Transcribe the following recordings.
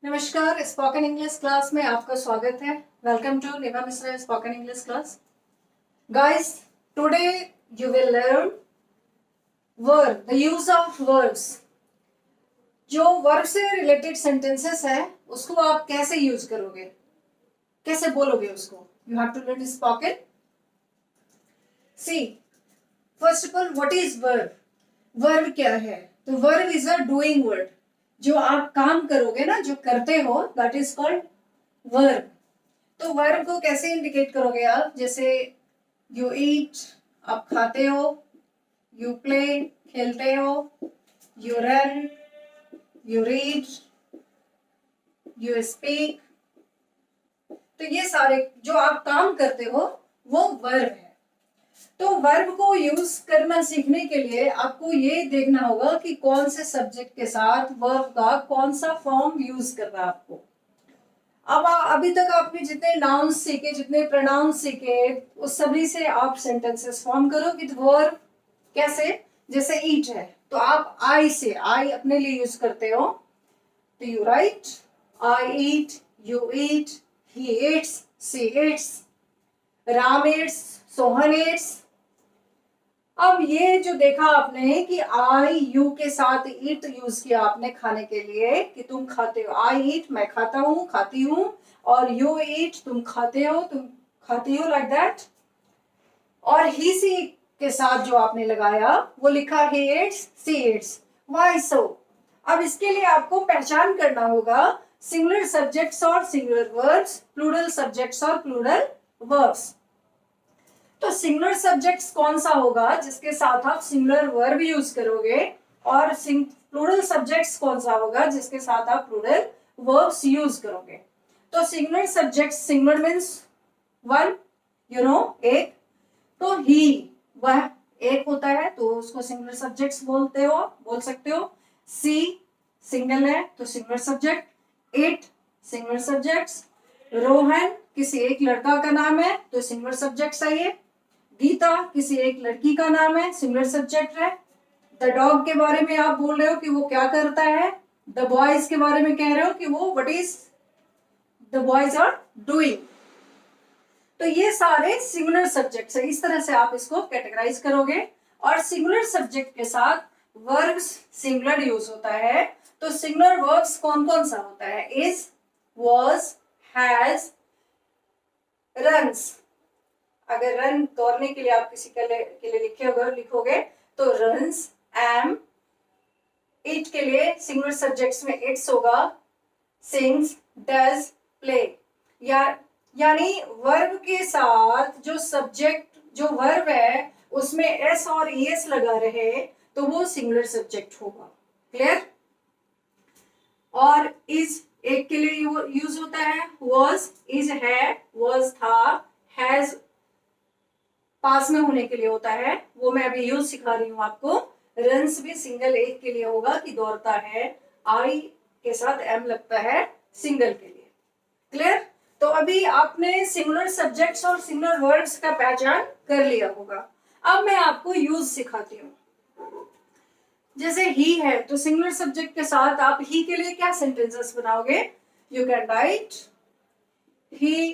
नमस्कार, spoken English class में आपका स्वागत है। Welcome to Neha Mishra spoken English class. Guys, today you will learn verb, the use of verbs. जो वर्ब से रिलेटेड सेंटेंसेस है उसको आप कैसे यूज करोगे, कैसे बोलोगे उसको। You have to learn spoken. See, first of all, what is verb? Verb क्या है? तो verb is a doing word. जो आप काम करोगे ना, जो करते हो, दैट इज कॉल्ड वर्ब। तो वर्ब को कैसे इंडिकेट करोगे आप? जैसे यू ईट, आप खाते हो, यू प्ले, खेलते हो, you run, you read, you speak. तो ये सारे जो आप काम करते हो वो वर्ब है। तो वर्ब को यूज करना सीखने के लिए आपको ये देखना होगा कि कौन से सब्जेक्ट के साथ वर्ब का कौन सा फॉर्म यूज करना है आपको। अब अभी तक आपने जितने नाउन्स सीखे, जितने प्रोनाउंस सीखे, उस सभी से आप सेंटेंसेस फॉर्म करो विद वर्ब। कैसे? जैसे ईट है तो आप आई से, आई अपने लिए यूज करते हो, तो you right I eat, you eat, he eats, she Yeats, Ram Yeats, Sohan Yeats. अब ये जो देखा आपने कि आई यू के साथ ईट यूज किया आपने खाने के लिए, कि तुम खाते हो। आई ईट, मैं खाता हूँ, खाती हूँ, और यू ईट, तुम खाते हो, तुम खाती हो, लाइक दैट। और ही सी के साथ जो आपने लगाया वो लिखा ही eats, she eats. Why so? अब इसके लिए आपको पहचान करना होगा सिंगुलर सब्जेक्ट्स और सिंगुलर वर्ब्स, प्लूरल सब्जेक्ट्स और प्लूरल वर्ब्स। तो सिंगुलर सब्जेक्ट्स कौन सा होगा जिसके साथ आप सिंगुलर वर्ब यूज करोगे, और प्लूरल सब्जेक्ट्स कौन सा होगा जिसके साथ आप प्लूरल वर्ब्स यूज करोगे। तो singular subjects, singular means one, you know, एक। तो ही, वह एक होता है तो उसको सिंगुलर सब्जेक्ट्स बोलते हो, बोल सकते हो। सी सिंगल है तो singular subject. It singular subjects. Rohan किसी एक लड़का का नाम है तो सिंगुलर सब्जेक्ट्स है ये। गीता किसी एक लड़की का नाम है, सिंगुलर सब्जेक्ट है। द डॉग के बारे में आप बोल रहे हो कि वो क्या करता है। द बॉयज के बारे में कह रहे हो कि वो what is the boys are doing. तो ये सारे सिंगुलर सब्जेक्ट्स है। इस तरह से आप इसको कैटेगराइज करोगे। और सिंगुलर सब्जेक्ट के साथ वर्ब्स सिंगुलर यूज होता है। तो सिंगुलर वर्ब्स कौन कौन सा होता है? Is, was, has, runs. अगर रन दौड़ने के लिए आप किसी के लिए लिखोगे तो रन्स, एम। इट के लिए सिंगुलर सब्जेक्ट्स में इट्स होगा, सिंग्स, डज, प्ले। यानी वर्ब के साथ जो सब्जेक्ट, जो वर्ब है उसमें एस और ईएस लगा रहे तो वो सिंगुलर सब्जेक्ट होगा। क्लियर? और इज एक के लिए यूज होता है, वॉज, इज है, वॉज था, हैज पास में होने के लिए होता है, वो मैं अभी यूज सिखा रही हूँ आपको। रन्स भी सिंगल एक के लिए होगा कि दौड़ता है, आई के साथ एम लगता है सिंगल के लिए। क्लियर? तो अभी आपने सिंगुलर सब्जेक्ट्स और सिंगुलर वर्ड्स का पहचान कर लिया होगा। अब मैं आपको यूज सिखाती हूँ। जैसे ही है तो सिंगुलर सब्जेक्ट के साथ आप ही के लिए क्या सेंटेंसेस बनाओगे? You can write he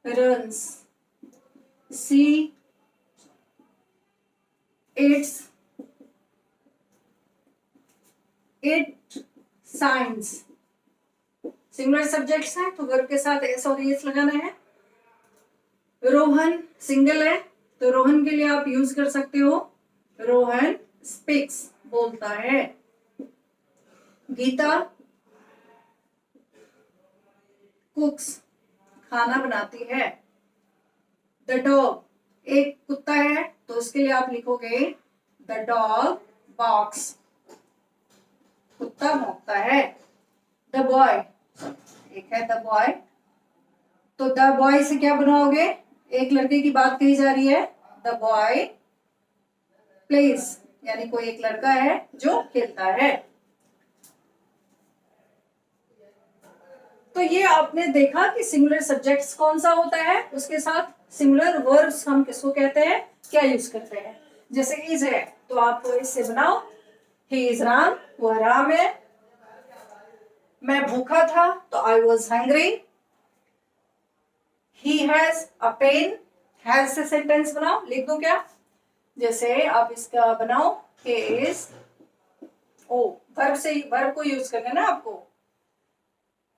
runs, see it's, it science. Singular subjects हैं तो वर्ब के साथ एस और एस लगाना है। रोहन सिंगल है तो रोहन के लिए आप यूज कर सकते हो रोहन स्पीक्स, बोलता है। गीता कुक्स, खाना बनाती है। द डॉग एक कुत्ता है तो उसके लिए आप लिखोगे द डॉग बार्क्स, कुत्ता भौंकता है। द बॉय एक है, द बॉय, तो द बॉय से क्या बनाओगे? एक लड़के की बात कही जा रही है, द बॉय प्लेज, यानी कोई एक लड़का है जो खेलता है। तो ये आपने देखा कि सिंगुलर सब्जेक्ट्स कौन सा होता है, उसके साथ सिंगुलर वर्ब्स हम किसको कहते हैं, क्या यूज करते हैं। जैसे इज है तो आप इससे बनाओ ही इज राम, वह राम है। मैं भूखा था तो I was hungry. He has a pen, has से सेंटेंस बनाओ, लिख दो क्या? जैसे आप इसका बनाओ he is, ओ वर्ब से, वर्ब को यूज करना है ना आपको,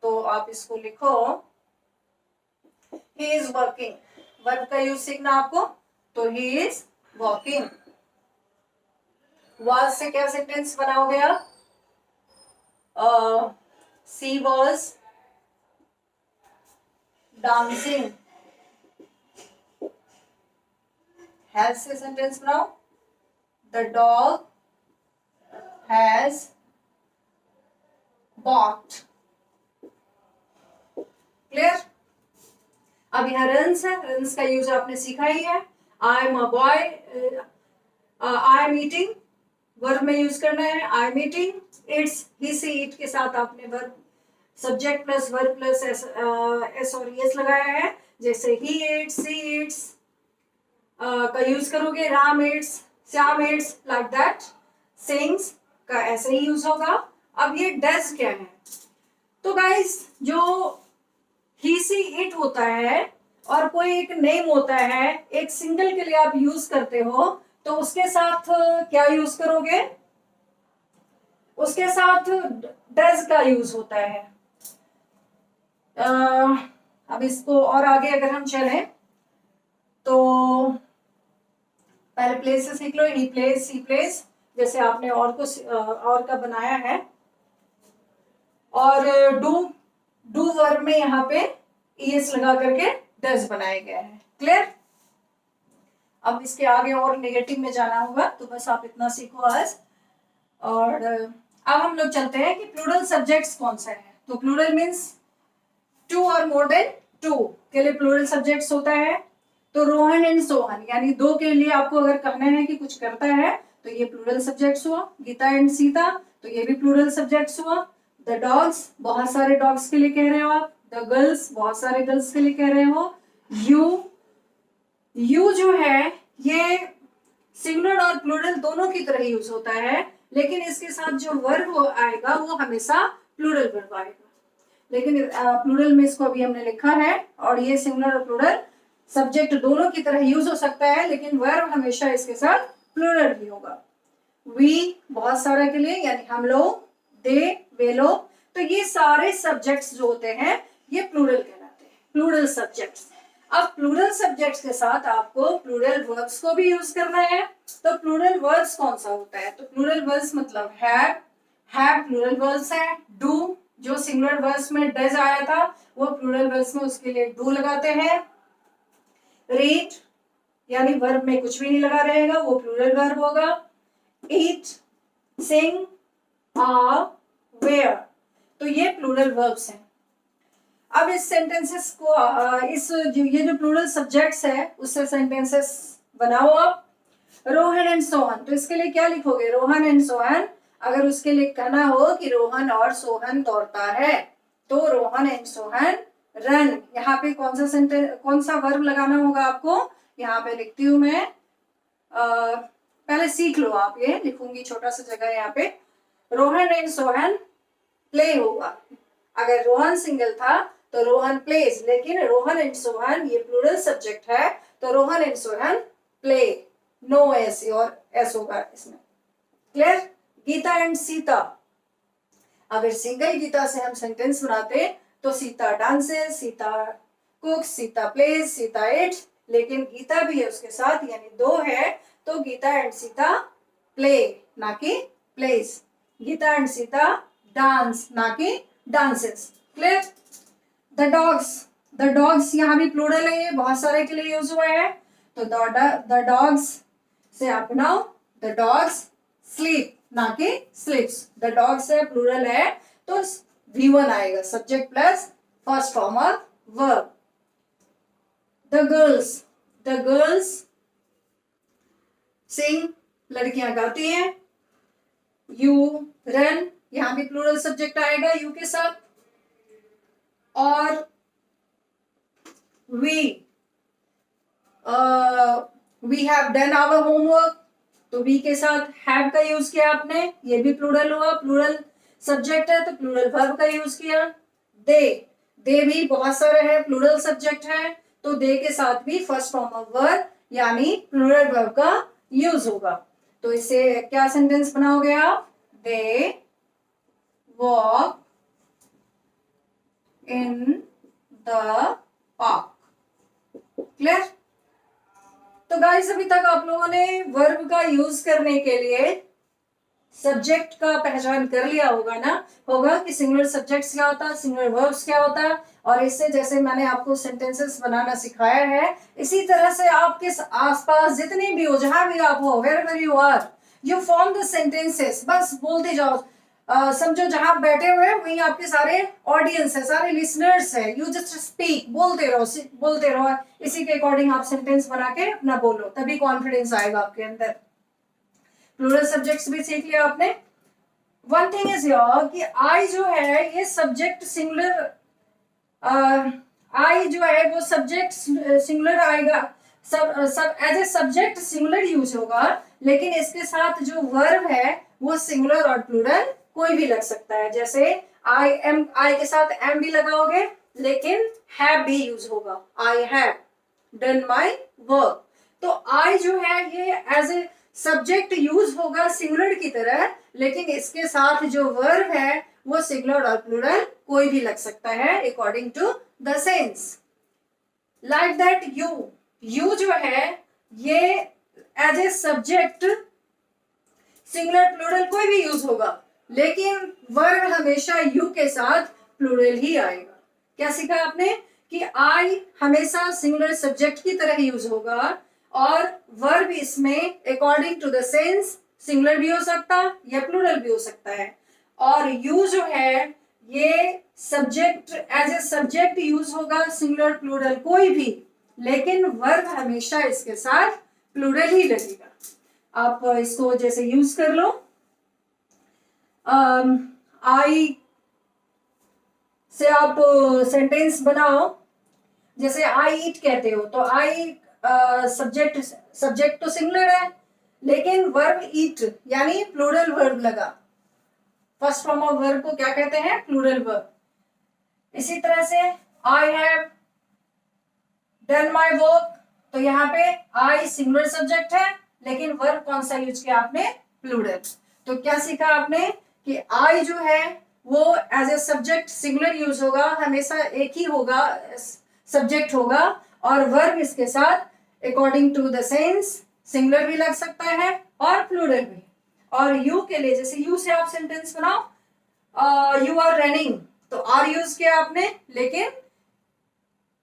तो आप इसको लिखो he is working, वर्ब का यूज सीखना आपको, तो he is working। was से क्या सेंटेंस बनाओगे आप? she was dancing। has से सेंटेंस बनाओ, the dog has barked। Clear? अब यहाँ रन्स है, रन्स का यूज आपने सीखा ही है। I am a boy, I am eating, verb में यूज करना है I am eating. It's, he see it के साथ आपने verb, subject plus verb plus S और एस लगाया है। जैसे ही इट्स, सी इट्स का यूज करोगे, Ram it's, Shyam it's, like that. Sings का ऐसे ही यूज होगा। अब ये डज क्या है? तो गाइस, जो ही सी इट होता है और कोई एक नेम होता है, एक सिंगल के लिए आप यूज करते हो, तो उसके साथ क्या यूज करोगे? उसके साथ डज का यूज होता है। अब इसको और आगे अगर हम चलें तो पहले प्लेस से सीख लो, ही प्लेस, सी प्लेस, जैसे आपने और को और का बनाया है। और डू वर्ब में यहाँ पे ईएस लगा करके डज बनाया गया है। क्लियर? अब इसके आगे और नेगेटिव में जाना होगा, तो बस आप इतना सीखो आज। और अब हम लोग चलते हैं कि प्लूरल सब्जेक्ट्स कौन सा है। तो प्लूरल मीन्स टू और मोर देन टू के लिए प्लूरल सब्जेक्ट्स होता है। तो रोहन एंड सोहन, यानी दो के लिए आपको अगर कहना है कि कुछ करता है, तो ये प्लूरल सब्जेक्ट्स हुआ। गीता एंड सीता, तो ये भी प्लूरल सब्जेक्ट्स हुआ। द डॉग्स, बहुत सारे डॉग्स के लिए कह रहे हो आप। द गर्ल्स, बहुत सारे गर्ल्स के लिए कह रहे हो। यू जो है ये सिंगुलर और प्लूरल दोनों की तरह यूज होता है, लेकिन इसके साथ जो वर्ब आएगा वो हमेशा प्लूरल वर्ब आएगा। लेकिन प्लूरल में इसको अभी हमने लिखा है, और ये सिंगुलर और प्लूरल सब्जेक्ट दोनों की तरह यूज हो सकता है, लेकिन वर्ब हमेशा इसके साथ प्लूरल भी होगा। वी बहुत सारे के लिए, यानी हम लोग, दे, वे लोग, तो ये सारे सब्जेक्ट्स जो होते हैं ये प्लूरल कहलाते हैं, प्लूरल सब्जेक्ट्स। अब प्लूरल सब्जेक्ट्स के साथ आपको प्लूरल वर्ब्स को भी यूज करना है। तो प्लूरल वर्ब्स कौन सा होता है? तो प्लूरल वर्ब्स मतलब हैव प्लूरल वर्ब्स है। डू, जो सिंगुलर वर्ब्स में डज आया था, वो प्लूरल वर्ब्स में उसके लिए डू लगाते हैं। रीड, यानी वर्ब में कुछ भी नहीं लगा रहेगा, वो प्लूरल वर्ब होगा। ईट, सिंग, आर, वेयर, तो ये प्लूरल वर्ब्स हैं। अब इस सेंटेंसेस को ये जो प्लूरल सब्जेक्ट्स है उससे सेंटेंसेस बनाओ आप। रोहन एंड सोहन, तो इसके लिए क्या लिखोगे? रोहन एंड सोहन। अगर उसके लिए कहना हो कि रोहन और सोहन दौड़ता है, तो रोहन एंड सोहन रन। यहाँ पे कौन सा सेंटेंस, कौन सा वर्ब लगाना होगा आपको? यहाँ पे लिखती हूँ मैं, पहले सीख लो आप, ये लिखूंगी छोटा सा जगह यहाँ पे। रोहन एंड सोहन प्ले होगा। अगर रोहन सिंगल था तो रोहन प्लेज, लेकिन रोहन एंड सोहन ये प्लूरल सब्जेक्ट है, तो Rohan and Sohan play, no s और एस होगा इसमें। क्लियर? गीता एंड सीता, अगर सिंगल गीता से हम सेंटेंस बनाते तो Sita dances, Sita cooks, Sita plays, Sita eats, लेकिन गीता भी है उसके साथ, यानी दो है, तो गीता एंड सीता प्ले ना कि plays. Gita and Sita dance ना कि डांसेस। क्लियर? द डॉग्स यहाँ भी प्लूरल है, ये बहुत सारे के लिए यूज हुआ है। तो द डॉग्स से आप बनाओ द डॉग्स स्लीप ना कि स्लीप्स। द डॉग्स है, प्लूरल है, तो V1 आएगा, subject plus first form of verb. The girls sing, लड़कियां गाती हैं। यू रन, यहां भी प्लूरल सब्जेक्ट आएगा यू के साथ। और we have done our homework, तो वी के साथ हैव का यूज किया आपने, ये भी प्लूरल हुआ, प्लूरल सब्जेक्ट है तो प्लूरल वर्ब का यूज किया। दे भी बहुत सारे है, प्लूरल सब्जेक्ट है, तो दे के साथ भी फर्स्ट फॉर्म ऑफ वर्ब यानी प्लूरल वर्ब का यूज होगा। तो इससे क्या सेंटेंस बनाओगे आप? They walk in the park. Clear? तो गाइस अभी तक आप लोगों ने वर्ब का यूज करने के लिए सब्जेक्ट का पहचान कर लिया होगा ना, होगा कि सिंगुलर सब्जेक्ट्स क्या होता है, सिंगुलर वर्ब्स क्या होता है। और इससे जैसे मैंने आपको सेंटेंसेस बनाना सिखाया है, इसी तरह से आपके आसपास जितने भी हो, जहां भी आप हो, where you are, you form the sentences, बस बोलते जाओ। समझो जहां बैठे हुए हैं वहीं आपके सारे ऑडियंस है, सारे लिसनर्स है। यू जस्ट स्पीक, बोलते रहो बोलते रहो, इसी के अकॉर्डिंग आप सेंटेंस बना के अपना बोलो, तभी कॉन्फिडेंस आएगा आपके अंदर। प्लूरल सब्जेक्ट्स भी सीख लिया आपने। वन थिंग इज योर कि आई जो है ये सब्जेक्ट सिंगुलर, आई जो है वो सब्जेक्ट सिंगुलर आएगा, सब as a subject singular use होगा, लेकिन इसके साथ जो वर्ब है वो सिंगुलर और प्लूरल कोई भी लग सकता है। जैसे आई एम, आई के साथ एम भी लगाओगे, लेकिन हैव भी यूज होगा। आई हैव डन माई वर्क। तो आई जो है ये एज ए सब्जेक्ट यूज होगा सिंगुलर की तरह, लेकिन इसके साथ जो वर्ब है वो सिंगुलर और प्लूरल कोई भी लग सकता है according to the sense. Like that you, you जो है ये as a subject singular plural कोई भी यूज होगा, लेकिन वर्ब हमेशा यू के साथ प्लूरल ही आएगा। क्या सीखा आपने? कि आई हमेशा सिंगुलर सब्जेक्ट की तरह यूज होगा और वर्ब इसमें according to the sense singular भी हो सकता या प्लूरल भी हो सकता है। और यू जो है ये subject as a subject use होगा, सिंगुलर प्लूरल कोई भी, लेकिन वर्ब हमेशा इसके साथ प्लूरल ही लगेगा। आप इसको जैसे यूज कर लो, आई से आप सेंटेंस बनाओ। जैसे आई ईट कहते हो तो आई सब्जेक्ट तो सिंगुलर है, लेकिन वर्ब ईट यानी प्लूरल वर्ब लगा। फर्स्ट फॉर्म ऑफ वर्ब को क्या कहते हैं? Plural verb. इसी तरह से I have done my work, तो यहाँ पे आई सिंगुलर सब्जेक्ट है, लेकिन वर्ब कौन सा यूज किया आपने? प्लूरल। तो क्या सीखा आपने? कि आई जो है वो as a subject singular use होगा, हमेशा एक ही होगा, सब्जेक्ट होगा, और वर्ब इसके साथ according to the sense singular भी लग सकता है और प्लूरल भी। और यू के लिए जैसे यू से आप सेंटेंस बनाओ, यू आर रनिंग, तो आर यूज किया आपने, लेकिन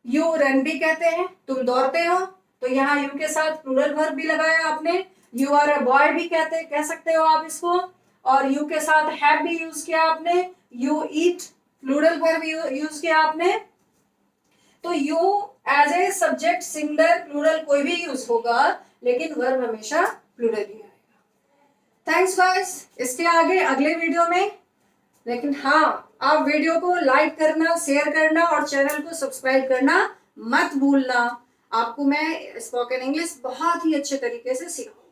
यू रन भी कहते हैं, तुम दौड़ते हो, तो यहाँ यू के साथ प्लूरल वर्ब भी लगाया आपने। यू आर अ बॉय भी कह सकते हो आप इसको, और यू के साथ हैव भी यूज किया आपने। You eat plural verb use किया आपने। तो you as a subject singular plural कोई भी यूज होगा, लेकिन वर्ब हमेशा प्लूरल ही आएगा। Thanks guys. इसके आगे अगले वीडियो में, लेकिन हाँ आप वीडियो को लाइक करना, शेयर करना और चैनल को सब्सक्राइब करना मत भूलना। आपको मैं स्पोकन इंग्लिश बहुत ही अच्छे तरीके से सिखाऊंगा।